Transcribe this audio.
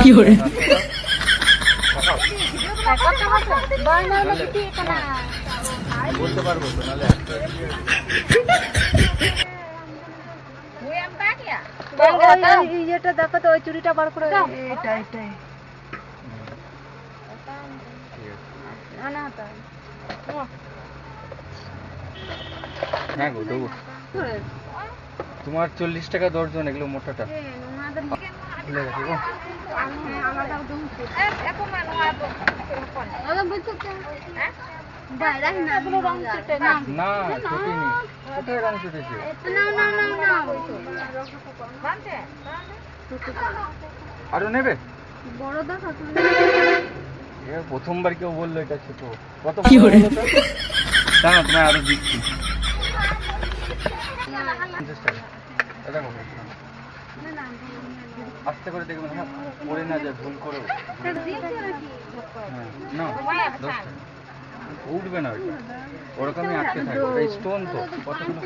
কি করে বলতে পারবো তো নাহলে ইয়েটা দেখো তো, ওই চুড়িটা বার করে। এটাই হ্যাঁ গো দেবো। তোমার 40 টাকা দর্জন, এগুলো মোটাটা ভুলে গেছি গো। না ছুটিনি, কোথায় রং ছুটেছে? আরো নেবে? বড় দেখো তুমি। প্রথমবার কেউ বললো এটা ছোট। কত কি করে? দাঁড়া তোমায় আরো দিচ্ছি। 50 টাকা। এটা কত? আস্তে করে দেখবেন, হ্যাঁ পড়ে না যায় ভুল করেও। হ্যাঁ না 10 টাকা। উঠবে না ওইটা, ওরকমই আটকে থাকবে। স্টোন তো কতগুলো